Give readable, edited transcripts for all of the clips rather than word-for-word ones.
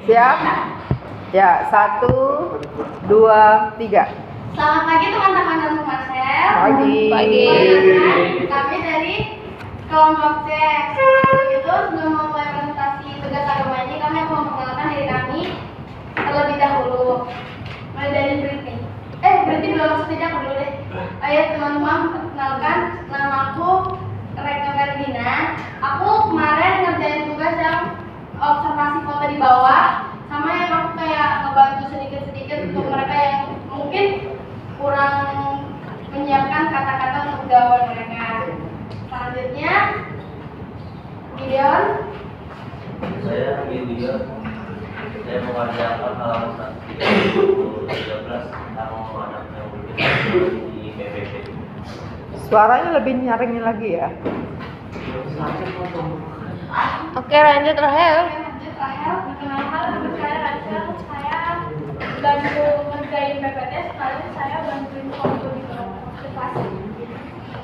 Siap? Ya, 1, 2, 3. Selamat pagi teman-teman dan Marcel. Pagi. Kami dari kelompok C. Itu sebelum memulai presentasi tugas agama ini, kami akan memperkenalkan diri kami terlebih dahulu. Mulai dari Britney. Britney belum masuk tidak dulu deh. Ayo teman-teman, perkenalkan, nama aku Reka Ferdina. Aku kemarin ngerjain tugas yang observasi foto di bawah, sama yang aku kayak ngebantu sedikit-sedikit untuk mereka yang mungkin kurang menyiapkan kata-kata untuk jawaban mereka. Selanjutnya, Gideon. Saya Gideon. Saya mengerjakan halaman 113 tentang anak yang berbeda di PPP. Suaranya lebih nyaring lagi ya. Oke, lanjut Rahel. Perkenalkan, nama saya Rachel. Saya bantu ngerjain PPT, sekalian saya bantuin foto di observasi.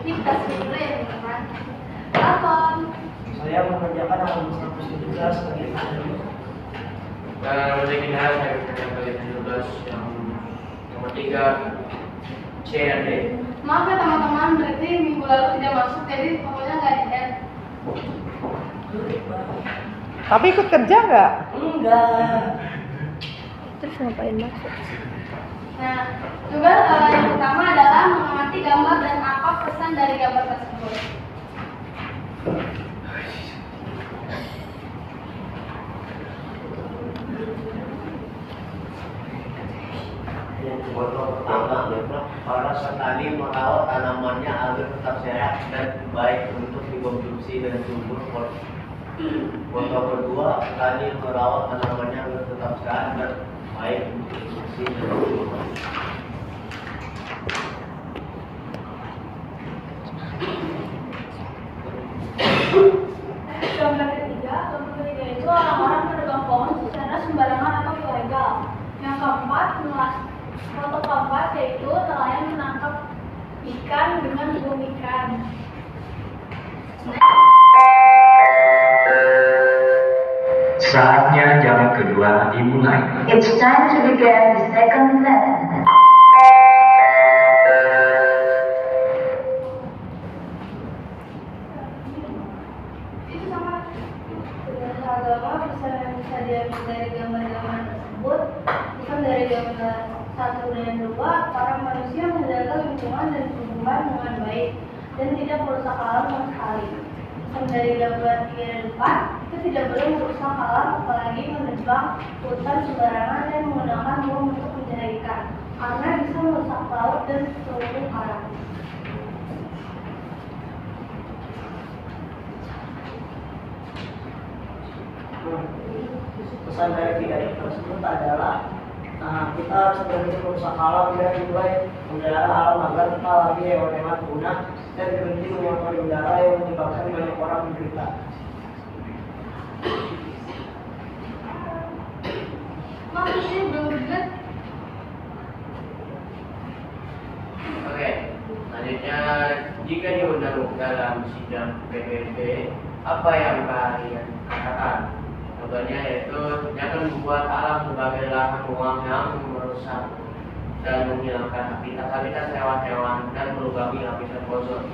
Ini kita dulu ya teman-teman. Welcome. Saya mengerjakan halaman 117 sebagai ahli. Nama saya Gina, saya mengerjakan tugas yang nomor 3 C dan D. Maaf ya teman-teman, berarti minggu lalu tidak masuk, jadi pokoknya nggak di-add. Tapi ikut kerja nggak? Enggak. Terus ngapain masuk? Nah, tugas yang pertama adalah mengamati gambar dan apa pesan dari gambar tersebut. Foto pertama, para petani merawat tanamannya agar tetap sehat dan baik untuk dikonsumsi dan tumbuh. Foto kedua, petani merawat tanamannya agar tetap sehat dan baik untuk dikonsumsi dan tumbuh. Gambar ketiga itu orang-orang menebang pohon secara sembarangan atau ilegal. Yang keempat, foto keempat yaitu nelayan menangkap ikan dengan bom ikan. Saatnya jam kedua dimulai. It's time to begin the second lesson. Itu sama tugas agama bisa diambil dari gambar-gambar tersebut, bukan dari gambar 1 dan 2. Para manusia menjaga lingkungan dan tumbuhan dengan baik dan tidak merusak alam sama sekali. Bukan dari gambar 3 dan 4, itu tidak boleh merusak alam, apalagi menebang hutan sembarangan dan menggunakan bom untuk mencari ikan, karena bisa merusak laut dan terumbu karang. Pesan dari video tersebut adalah kita harus berhenti merusak alam dan mulai memelihara alam agar tak lagi hewan-hewan punah dan berhenti mengotori udara yang menyebabkan banyak orang menderita. Maksudnya belum bulat. Oke, selanjutnya jika diundang dalam sidang PPP, apa yang kalian katakan? Contohnya yaitu jangan membuat alam sebagai lahan ruang yang merusak dan menghilangkan habitat hewan-hewan dan melubangi lapisan ozon.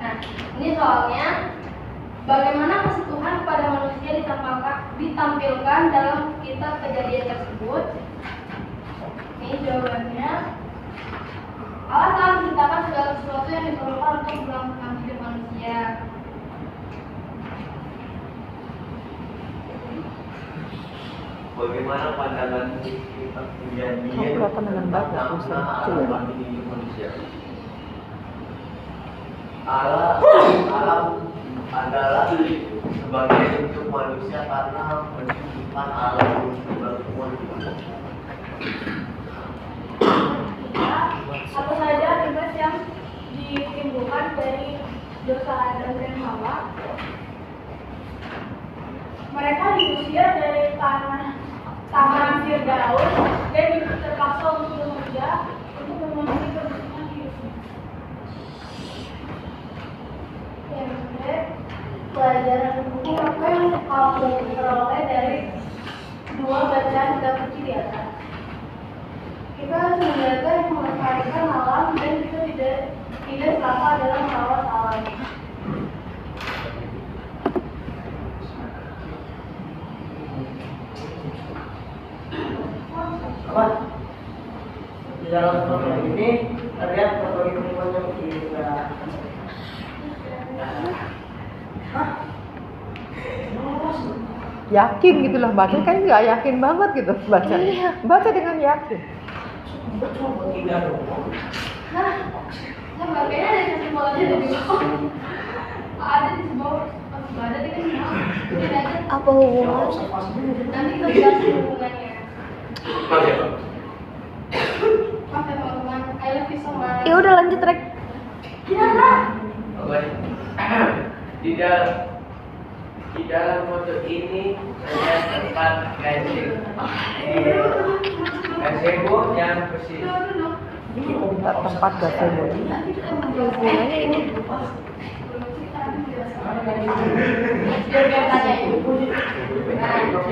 Nah, ini soalnya bagaimana kasih Tuhan kepada manusia ditampilkan dalam kitab Kejadian tersebut. Ini jawabannya. Allah telah menciptakan segala sesuatu yang diperlukan untuk berlangsung hidup manusia. Bagaimana pandangan kita Kejadian kelihatan dengan baik, nggak tentang usah alam kecil. bagi hidup manusia? Alam adalah sebagai bentuk manusia karena menciptakan alam berkumpul. Apa saja tugas yang ditimbulkan dari dosa Adam dan Hawa? Mereka diusir dari tangan Firdaus dan terpaksa untuk bekerja untuk memenuhi kebutuhan hidupnya. Yang kedua, pelajaran buku apa yang kamu peroleh dari 2 bacaan kitab suci di atas. Kita harus menjaga yang melestarikan alam dan kita tidak salah dalam merawat alam. Apa? Di dalam foto ini terlihat berbagai tumbuhan yang juga. Yakin gitu loh baca kan nggak yakin banget gitu baca. Baca dengan yakin. Hah? Kayaknya ada kesimpulannya di bawah. Ada di bawah. Nggak ada di sini. Ini aja. Apa hubungan? Nanti kita jelasin hubungannya. Oke. Oke teman-teman, I love you so much. Ya udah lanjut Rek. Gimana? Oke. Di dalam foto ini saya tempat gazebo yang bersih. Tempat gazebo. Apa hubungannya ini?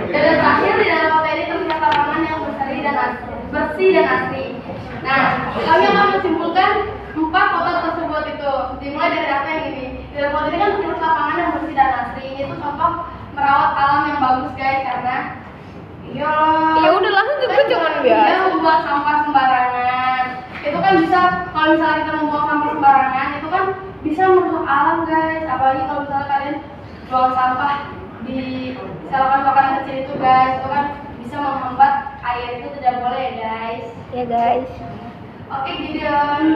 Dan terakhir di dalam foto ini terlihat lapangan yang bersih dan asri. Nah, kami akan menyimpulkan 4 foto tersebut itu. Dimulai dari apa yang ini? Di dalam foto ini kan terlihat lapangan yang bersih dan asri. Ini tuh contoh merawat alam yang bagus guys karena Ya udah langsung juga jangan biasa. Dia membuang sampah sembarangan. Itu kan bisa kalau misalnya kita membuang sampah sembarangan itu kan bisa merusak alam guys. Apalagi kalau misalnya kalian buang sampah di selokan-selokan kecil itu guys, itu kan bisa menghambat air itu tidak boleh ya guys. Ya guys. Oke Gideon.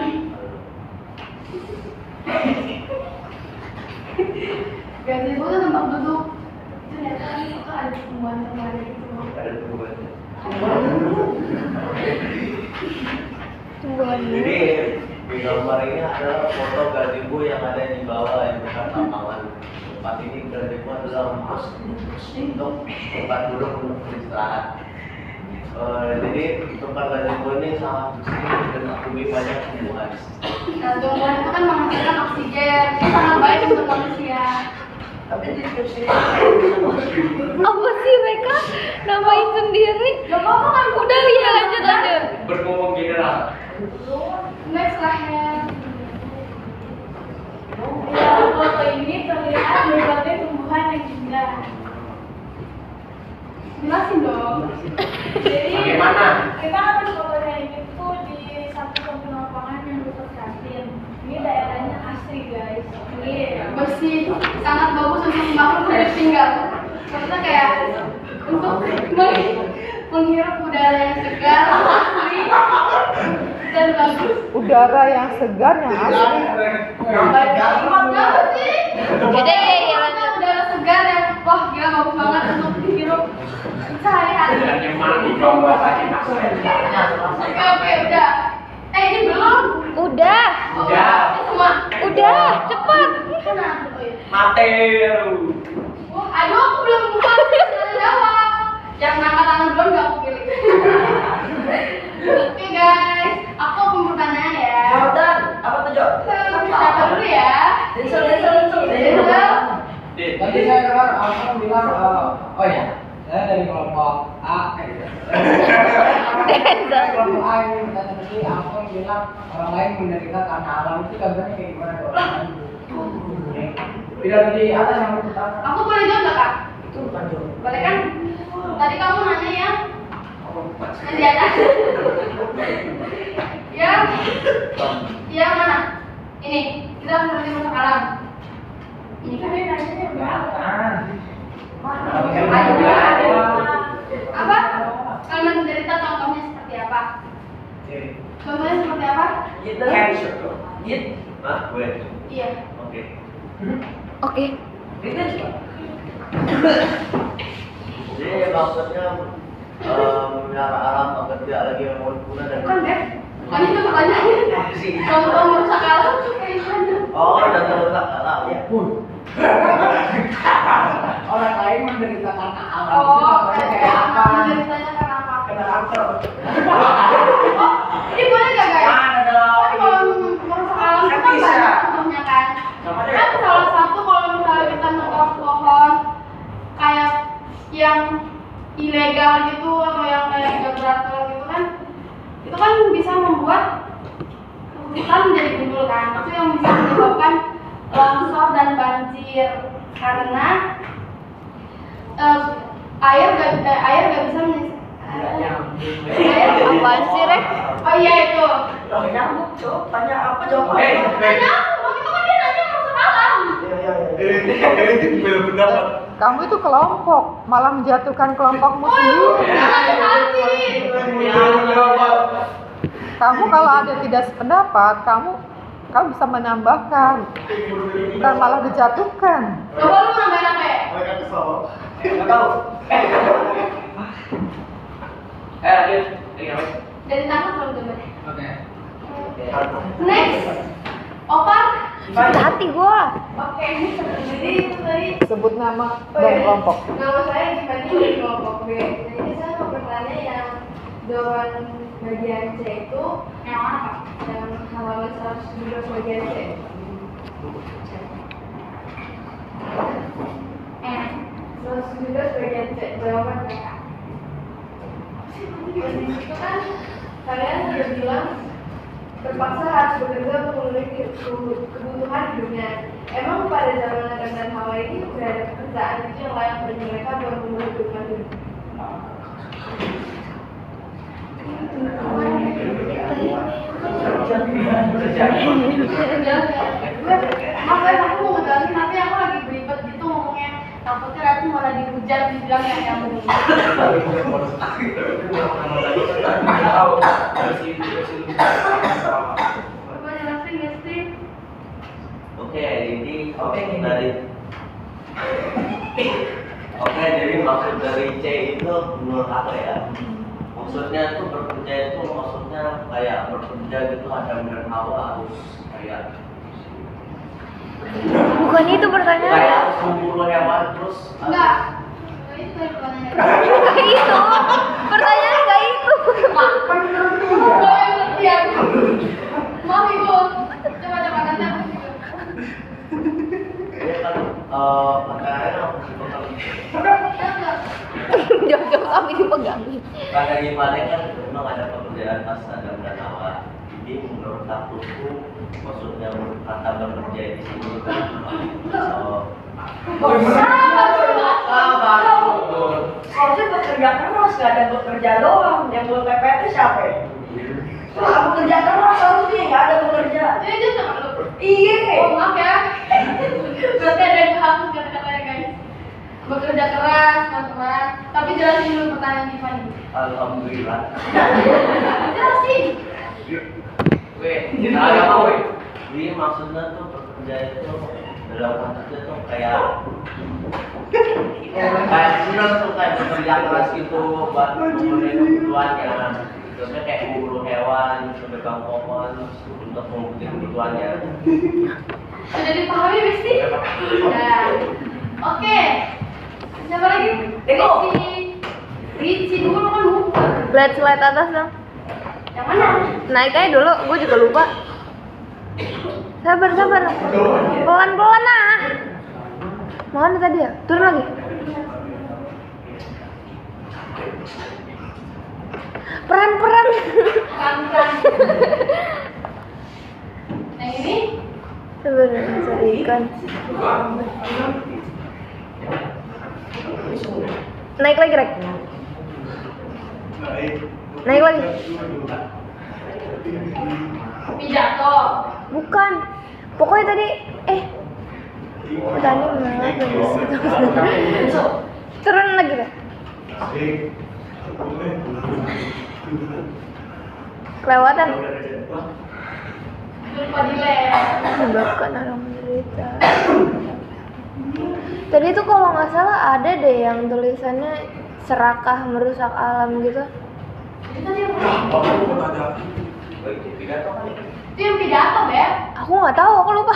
Gazebo itu tempat duduk. Ternyata itu ada tumbuhan-tumbuhan gitu. Ada tumbuhan. Tumbuhan. Jadi di gambar ini adalah foto gazebo yang ada di bawah yang dekat lapangan. Tempat ini gazebo adalah untuk tempat duduk untuk beristirahat. Jadi tempat gazebo ini sangat bersih dan lebih banyak tumbuhan. Nah, tumbuhan itu kan menghasilkan oksigen, itu sangat baik untuk manusia. Tapi di sini Apa sih mereka namain sendiri? Gak apa-apa kan? Udah ya lanjut lanjut. Berngomong general. Next slide. Di dalam foto ini terlihat berbagai tumbuhan yang indah. Jelasin dong. Jadi Bagaimana? kita ambil fotonya ini tuh di satu kampung lapangan yang dekat kantin. Ini daerahnya asri guys. Ini bersih, sangat bagus untuk makhluk hidup tinggal. Maksudnya kayak untuk menghirup udara yang segar, asri, dan bagus. Udara yang segar yang asli. Kenapa sih? Yaudah ya lanjut. Udara segar yang wah gila bagus banget untuk dihirup sehari-hari. Yang mana di bawah tadi Oke, udah. Ini belum. Udah. Udah. Ini semua. Udah, cepat. Kenapa tuh ya? Mati. Wah, aduh aku belum buka. Jangan jawab. Yang angkat tangan belum gak aku pilih. Oke guys, aku mau pertanyaan ya. Jordan, apa tuh Jo? Siapa dulu ya? Denzel. Tadi saya dengar orang bilang, oh ya, saya dari kelompok A, dari kelompok A ini berkata tadi, aku bilang orang lain menderita karena alam itu gambarnya kayak gimana dong? Tidak di atas yang pertama. Aku boleh jawab gak kak? Itu bukan Jo. Boleh kan? Tadi kamu nanya ya? Nanti ada. Yang mana? Ini, kita harus berhenti masuk alam. Ini kan dia nanya berapa? Apa? Kalau menderita contohnya seperti apa? Contohnya seperti apa? Gitu. Gitu. Nah, gue. Iya. Oke. Oke. Gitu juga. Jadi maksudnya memelihara alam agar tidak lagi yang mau punah dan Bukan deh. Kan itu pertanyaannya. Contoh merusak alam tuh kayak gimana? oh dan merusak alam ya pun. Orang lain menderita karena alam. Oh, Itu gambarnya kayak apa? Menderitanya karena apa? Kena kanker. Oh, ini boleh gak guys? Mana dong? Kan kalau merusak alam itu kan Bisa. banyak contohnya kan. Namanya Kan salah satu kalau misalnya kita yang ilegal gitu atau yang kayak nggak berakal gitu kan, itu kan bisa membuat hutan menjadi gundul kan, itu yang bisa menyebabkan longsor dan banjir karena air nggak bisa Apaan sih, Rek? oh iya itu Loh, nyambung, Cok. Tanya apa jawabannya? tanya aku itu kan dia nanya masuk alam. Benar-benar. Kamu itu kelompok, malah menjatuhkan kelompokmu sendiri. Kamu kalau ada tidak sependapat, kamu bisa menambahkan, bukan malah dijatuhkan. Coba lu nambahin apa ya? Nggak tahu. Lanjut. Dari tangan kalau coba deh. Oke. Next, Opar. Hati gua. Oke, jadi itu tadi Sebut nama dan kelompok. nama saya dibanding di kelompok B. Jadi saya mau bertanya yang jawaban bagian C itu yang mana Pak? Yang halaman 117 bagian C. 117 bagian C, jawaban mereka. Jadi itu kan kalian sudah bilang terpaksa harus bekerja untuk memenuhi kebutuhan hidupnya. Emang pada zaman Adam dan Hawa ini udah ada pekerjaan itu yang layak bagi mereka buat memenuhi kebutuhan hidup. Maaf aku mau ngejelasin tapi aku lagi beribet gitu ngomongnya. Takutnya nanti malah dihujat dibilang yang benar. Coba jelasin ya Steve. Oke, ini jadi maksud dari C itu menurut aku ya, maksudnya itu bekerja itu maksudnya kayak bekerja gitu Adam dan Hawa harus kayak Bukan itu pertanyaan. kayak memburu hewan terus Enggak. Itu kayak pertanyaan. Pertanyaannya nggak itu. Pertanyaannya nggak itu. Enggak yang ngerti aku. Maaf Ibu. Coba nanti aku juga. ya kan pertanyaannya apa sih Pak? Jauh-jauh kami dipegangin. Karena gimana kan memang ada perbedaan pas Adam dan Hawa. Jadi menurut aku tuh maksudnya kata bekerja di sini kan Harusnya bekerja keras, nggak ada bekerja doang. Yang buat PPT siapa ya? Wah, bekerja keras harusnya, nggak ada bekerja. Ini dia sama lu. Iya. Oh maaf ya. Berarti ada yang hapus kata-katanya guys. Bekerja keras, teman-teman. Tapi jelasin dulu pertanyaan Tiffany. alhamdulillah. Jelasin. Ada apa, weh? Jadi maksudnya tuh bekerja itu dalam konteksnya tuh kayak bener tuh kayak bekerja keras gitu buat memenuhi kebutuhannya. Contohnya kayak memburu hewan, memegang pohon untuk memenuhi kebutuhannya. Sudah dipahami Besti? Nah. Oke. Siapa lagi? Ricci dulu kan lupa. Lihat slide atas dong. Yang mana? Naik aja dulu, gue juga lupa. Sabar. Pelan-pelan ah. Mana tadi ya? Turun lagi. Peran-peran. Kan. Yang ini? Sebenarnya cari ikan. Naik lagi, Rek. Naik lagi. Pidato. Bukan. Pokoknya tadi tadi malah turun lagi, Rek. Kelewatan. Lupa delete. Menyebabkan orang menderita. Tadi tuh kalau nggak salah ada deh yang tulisannya serakah merusak alam gitu. Itu tadi yang mana? Itu yang pidato, Beb. Aku nggak tahu, aku lupa.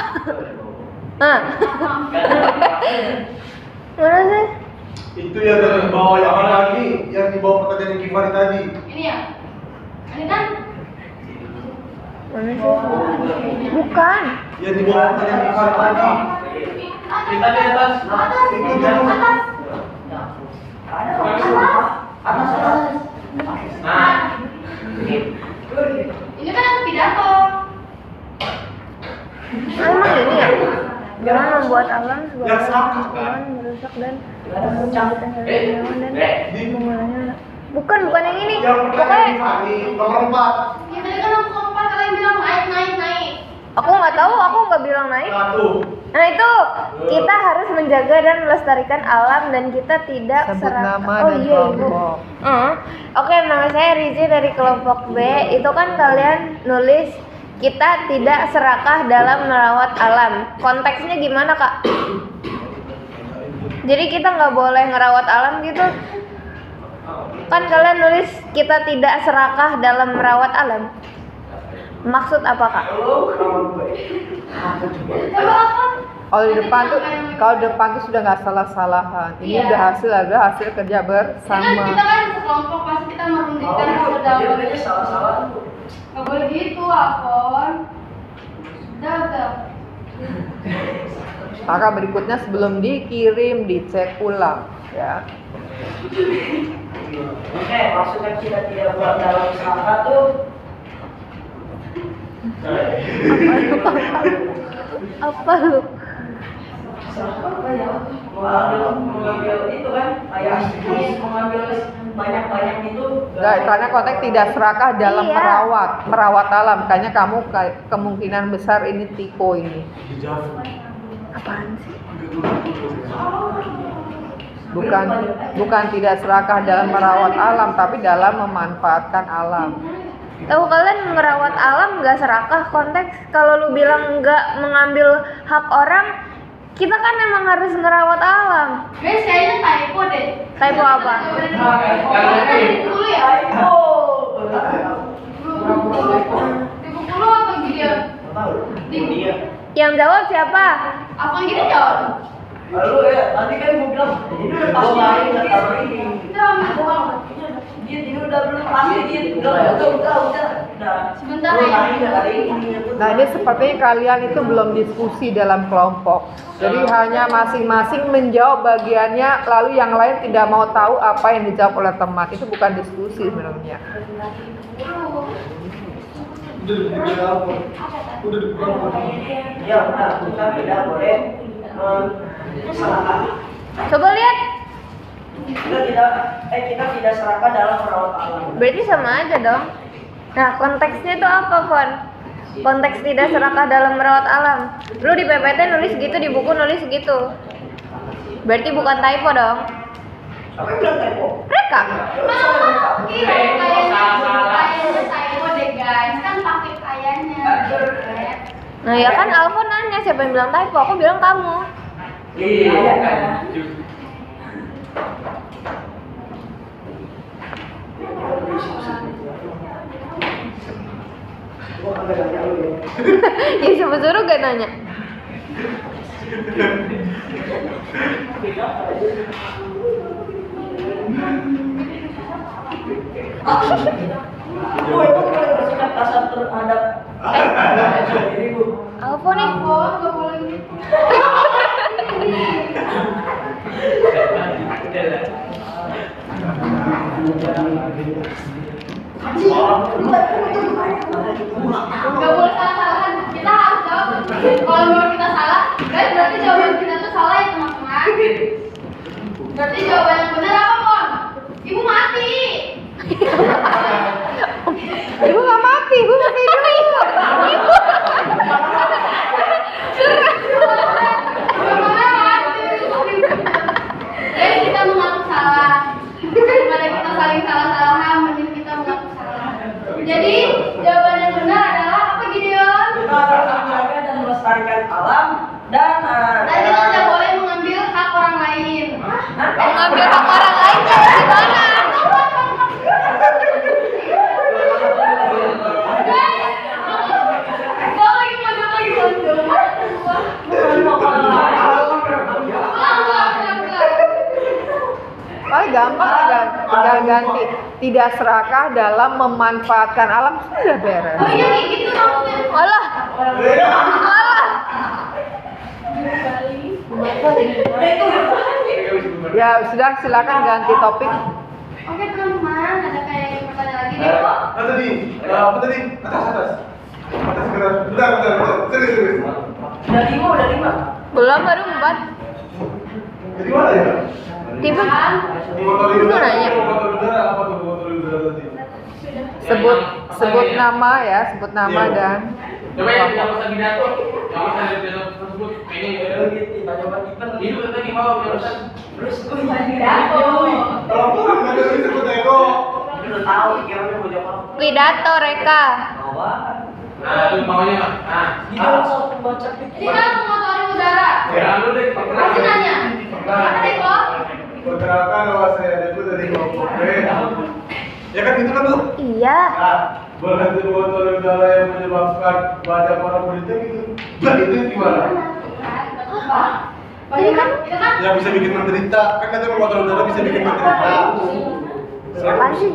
Nah, mana sih? Itu yang dari bawah yang lagi, yang di bawah pertanyaan Gifari tadi. Ini ya? Ini kan? Mana sih? Bukan. Yang di bawah pertanyaan Gifari tadi. Kita di atas. Atas. Itu dulu. Atas. awan, merusak dan menyebabkan hewan dan mengulangnya. Bukan yang ini. Yang pertanyaan Pokoknya Fani, nomor 4. Ya tadi kan aku empat kalian bilang naik. aku nggak tahu, aku nggak bilang naik. Satu. Nah itu kita harus menjaga dan melestarikan alam dan kita tidak Sebut nama Oh dan iya ibu. kelompok. Oke, nama saya Rizi dari kelompok B. Itu kan kalian nulis kita tidak serakah dalam merawat alam. Konteksnya gimana kak? Jadi kita nggak boleh ngerawat alam gitu? Kan kalian nulis kita tidak serakah dalam merawat alam. Maksud apa kak? Coba apa? Kalau di depan tuh sudah nggak salah-salahan. Ini Iya. udah hasil kerja Kan bersama. kita kan sekelompok pasti kita merundingkan hasil dalam. Dia salah-salah tuh. Gak boleh gitu, Alfon. Udah. Maka berikutnya sebelum dikirim dicek ulang, ya. Oke, maksudnya kita tidak buat dalam usaha tuh. Apa lu? Apa ya? Mengambil itu kan kayak mengambil banyak itu. Nggak, karena konteks tidak serakah dalam Iya. merawat alam. Kayaknya kamu kemungkinan besar ini Tiko ini. Apaan sih? Bukan tidak serakah dalam merawat alam, tapi dalam memanfaatkan alam. Tahu kalian merawat alam nggak serakah konteks? Kalau lu bilang nggak mengambil hak orang, kita kan emang harus ngerawat alam. Guys, kayaknya typo deh. Typo apa? Dulu ya. Di buku lu atau Gideon? Yang jawab siapa? Apa Gideon jawab? Lalu ya, tadi kan gue bilang ini udah pasti nggak tahu ini. Kita ambil uang. Ini udah belum pasti udah. Sebentar ya. Nah ini sepertinya kalian itu belum diskusi dalam kelompok. Jadi hanya masing-masing menjawab bagiannya, lalu yang lain tidak mau tahu apa yang dijawab oleh teman. Itu bukan diskusi sebenarnya. Ya benar, kita tidak boleh menyalahkan. Coba lihat. Kita tidak serakah dalam merawat alam. Berarti sama aja dong. Nah konteksnya itu apa, Fon? Konteks tidak serakah dalam merawat alam. Lu di PPT nulis gitu, di buku nulis gitu. Berarti bukan typo dong. Apa yang bilang typo? Mereka. Kayaknya typo deh guys. Kan pakai kayaknya. Nah ya kan Alfon nanya siapa yang bilang typo, aku bilang kamu. Iya kan. Ya siapa suruh gak nanya. Bu, itu boleh bersikap kasar terhadap diri Bu. Alfon nih. Oh, gak boleh gitu. Gak boleh salah-salahan. Kita harus jawab. Kalau menurut kita salah, guys, berarti jawaban kita tuh salah ya teman-teman. Berarti jawaban yang benar apa, Pon? Ibu mati. Ibu nggak mati, ibu masih hidup. Guys, kita mengaku salah. Daripada kita saling salah-salahan, mending kita mengaku salah. Jadi, jawaban yang benar adalah apa, Gideon? Kita harus menjaga dan melestarikan alam dan Dan kita tidak boleh mengambil hak orang lain. Mengambil hak orang lain kayak gimana? Paling gampang tinggal ganti tidak serakah dalam memanfaatkan alam, sudah beres. Oh iya, kayak gitu maksudnya. Alah. Alah. Ya sudah, silakan ganti topik. Oke teman-teman, ada kayak yang pertanyaan lagi nih kok. Apa tadi? Atas. Bentar. Serius. udah 5. Belum, baru 4. Jadi mana ya? Tiba Mengotori Lu udara. nanya. Mengotori udara apa tuh mengotori udara tadi? Sebut nama ya, sebut nama Iya. dan Coba yang masa pidato, yang masa pidato tersebut kayaknya itu tadi mau barusan. Kalau kurang nggak ada disebut ego. Udah tahu pikirannya mau jawab apa. pidato Reka. Nah, itu maunya. Nah, Ini kan mengotori udara. ya lu deh. Masih nanya. Mana Deko? Pergerakan awas saya itu dari kelompok B. Ya kan itu kan tuh. Iya. Nah, berhenti mengotori udara yang menyebabkan banyak orang berita gitu. Nah, itu gimana? Itu kan Yang bisa bikin menderita. Kan katanya mengotori udara bisa bikin menderita. Apaan sih?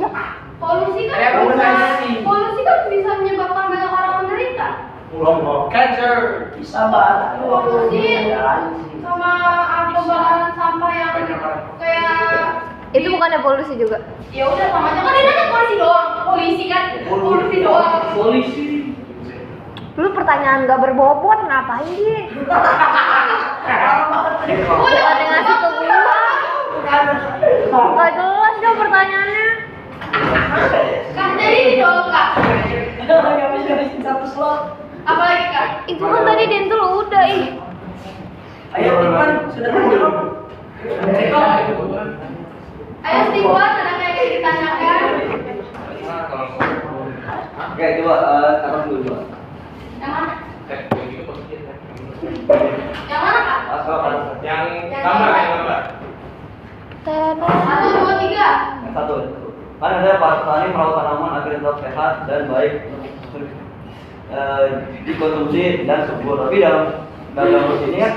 polusi kan Reputasi. polusi kan bisa menyebabkan banyak orang menderita. Cancer. Bisa banget. Polusi sama pembakaran sampah yang kayak Itu bukannya polusi juga? ya udah sama aja kan ini aja polisi doang. Polisi kan polusi doang. Lu pertanyaan gak berbobot ngapain sih? Bukan yang ngasih ke gua. Gak jelas dong pertanyaannya. Kak jadi ini dong kak. Nggak bisa bikin satu slot. Apalagi kak? Itu kan tadi dentul udah ih. Ayo Iman, sudah menjawab. Ayo Steven ada kayak gitu ditanyakan. Oke, coba taruh dulu coba. Yang mana? Yang mana kak? Yang gambar. Satu dua tiga. Yang satu. Kan ada petani merawat tanaman agar tetap sehat dan baik dikonsumsi dan subur. Tapi dalam ini kan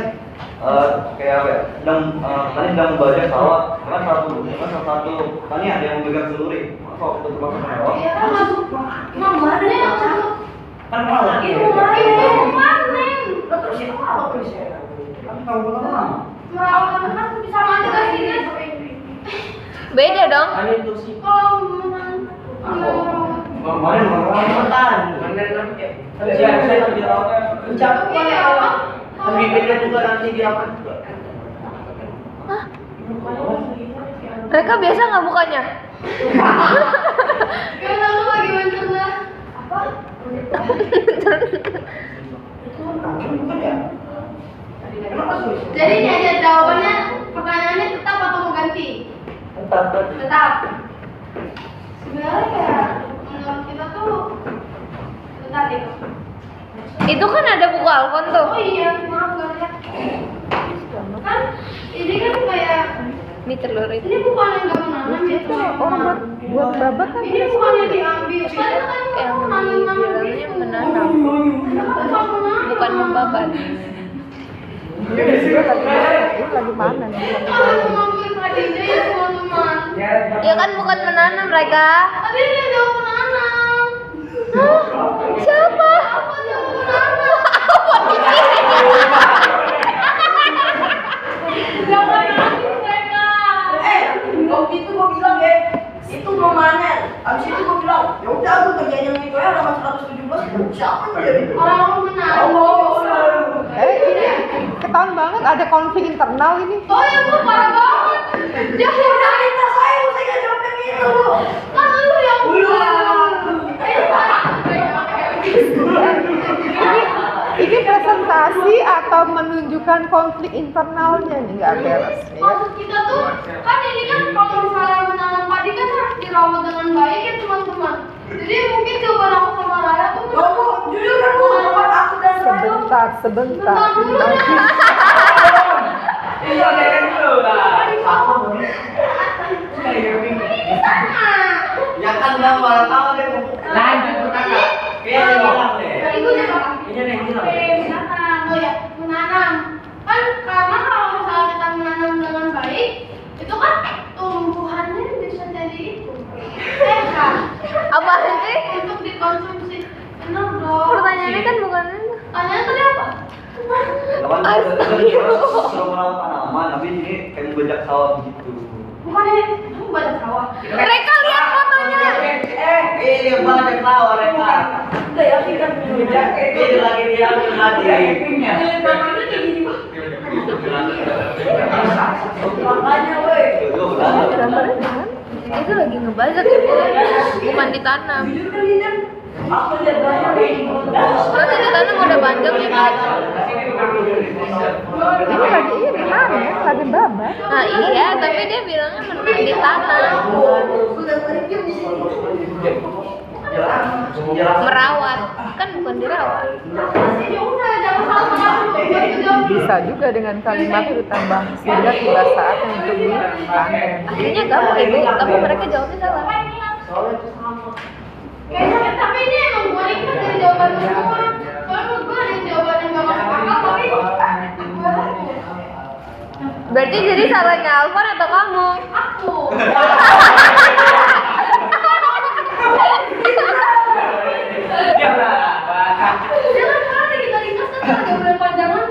kayak apa ya? Petani sedang membajak sawah. Kan salah satu petani ada yang memegang celuri. Masa waktu termasuk menewak? Iya kan masuk. Mana yang masuk? Kan malah. Itu panen. Terus itu apa tulisnya? Kan tahu apa? Merawat kan sama aja kan sih kan? Beda dong. Kalau merawat. Kemarin Iya apa? Lebih beda juga nanti dia apa juga. Mereka biasa nggak bukannya? Yang lalu lagi mencerna apa? Jadi ini aja jawabannya. Pertanyaannya tetap atau mau ganti? Tetap. Sebenarnya kayak menurut kita tuh bentar deh. Itu kan ada buku Alfon tuh. Oh iya, maaf gak lihat. Kan ini kan kayak Ini telur itu. ini bukan yang gak menanam ya. itu orang buat babat kan Ini bukan yang diambil. Tadi kan Yang menanam bilangnya gitu. menanam, bukan membabat. dia lagi panen. Kalau mengambil tadinya ya teman-teman. Ya kan bukan menanam mereka. Tadi dia udah menanam. Siapa? Apa dia menanam? Jangan nangis mereka. Waktu itu gua bilang ya, itu mau manen. Abis itu gua bilang, ya udah gua kerjain yang itu ya, halaman 117. Siapa yang jadi? Orang menanam. Ini ketahuan banget ada konflik internal ini. Oh ya bu, parah banget. Dia udah Minta saya nggak jawab yang itu. kan lu yang Ini presentasi atau menunjukkan konflik internalnya nih nggak beres nih ya. maksud kita tuh kan ini kan kalau misalnya menanam padi kan harus dirawat dengan baik ya teman-teman. Jadi mungkin jawaban aku sama Raya tuh Oh, Bu, jujur kan Bu, tempat aku dan Raya. Sebentar. bentar dulu deh. Iya, kan dulu lah. Ini sana. Ya kan bang, malah tahu deh. Lanjut kakak. Kayak dia bilang deh. Nah, itu dia Pak. Ini ada yang bilang. Menanam. Oh ya, menanam. Kan karena kalau misalnya kita menanam dengan baik, itu kan tumbuhannya bisa jadi itu sehat. Apaan sih? Untuk dikonsumsi. Benar dong. Pertanyaannya kan bukan. Tanyanya tadi apa? Suruh merawat tanaman, tapi ini kayak membajak sawah gitu. Bukannya kamu banyak sawah. Mereka lihat fotonya. Ini banyak sawah mereka. Udah ya, kita punya jaket. Ini lagi diambil tadi. Namanya kayak gini Pak. Makanya woi. Gambarnya kan? Itu lagi ngebajak ya, bukan ditanam. Aku lihat banyak. Nanti ditanam udah panjang ya kan? Ini lagi ini mana? Lagi babat. Nah iya, tapi dia bilangnya ditanam, merawat, kan bukan dirawat. Ya udah, jangan salah. Bisa juga dengan kalimat itu tambah sudah tiba saatnya untuk dipanen. Akhirnya gampang ibu, tapi mereka jawabnya salah. Kayaknya tapi ini emang gue lihat dari jawaban semua. Soalnya menurut gue ada jawaban yang gak masuk akal tapi Berarti jadi salahnya Alvan atau kamu? aku. Jangan kali kita ringkas kan ada bulan panjangan.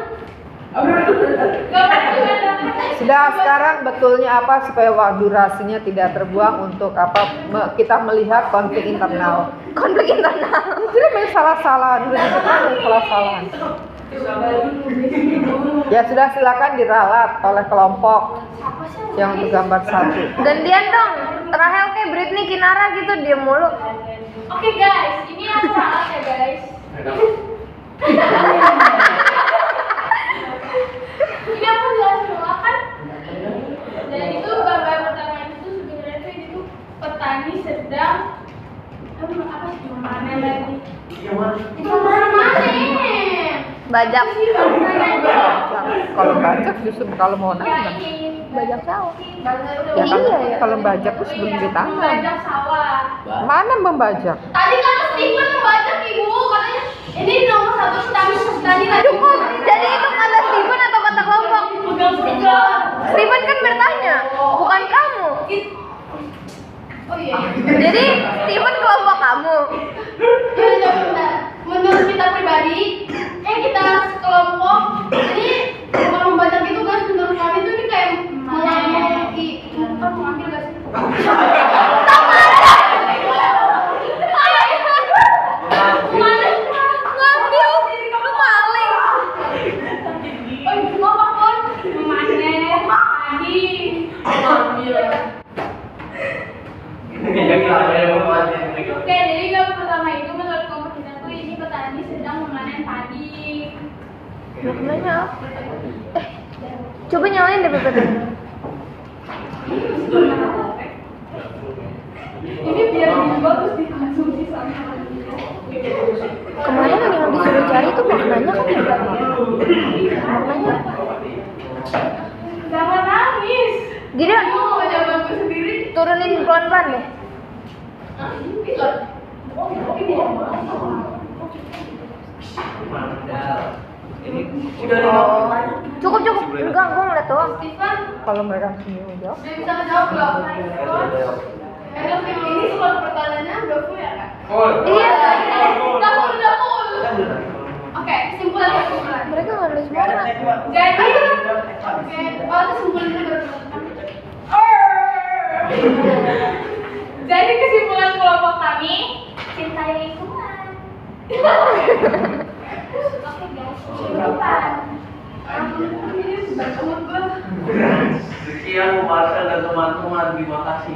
Gak apa-apa. Sudah sekarang betulnya apa supaya durasinya tidak terbuang untuk apa kita melihat konflik internal. Konflik internal. Jadi banyak salah-salahan, salah-salahan. Ya sudah, silakan diralat oleh kelompok yang untuk gambar satu. Gantian dong, Rahel kayak Britney Kinara gitu, dia mulu. Oke guys, ini aku ralat ya guys. Ini aku jelasin dulu kan. Dan itu gambar pertama itu sebenarnya itu petani sedang apa sih panen lagi? Itu mana? Bajak. Kalau bajak justru kalau mau Ya nanam. ini Bajak sawah. Ya kan Iya, ya. kalau bajak tuh sebelum ditanam. Membajak sawah. Mana membajak? Tadi kata Steven membajak ibu, katanya ini nomor satu tadi lagi. Cukup. Jadi itu kata Steven atau kata kelompok? Steven kan bertanya, bukan kamu. Oh iya. Jadi Steven kelompok kamu. Ya, bentar. Menurut kita pribadi, kita sekelompok. Jadi kalau membajak itu guys, menurut kami tuh ini kayak mengambil guys. Ngambil, lu maling. Oh itu apa kon? Memanen padi. Oke, jadi gambar pertama itu menurut kelompok kita tuh ini petani sedang memanen padi. Maknanya apa? Coba nyalain deh PPT. Ini biar dijual terus dikonsumsi sama manusia. Kemarin yang disuruh cari tuh maknanya kan tidak. Maknanya Jangan nangis. gini, Aku mau jawabanku sendiri. turunin pelan-pelan deh. Bisa. Oh, cukup. Enggak, gua ngeliat doang. Steven, Kalau mereka sendiri jawab. udah bisa ngejawab belum? Ini soal pertanyaannya udah full ya kak? Iya. Udah full. Oke, kesimpulan. Mereka nggak nulis mana. Jadi, kesimpulannya udah Jadi kesimpulan kelompok kami, cintai lingkungan. Oke guys, lingkungan. Ini sudah temen gue. Sekian Marcel dan teman-teman, terima kasih.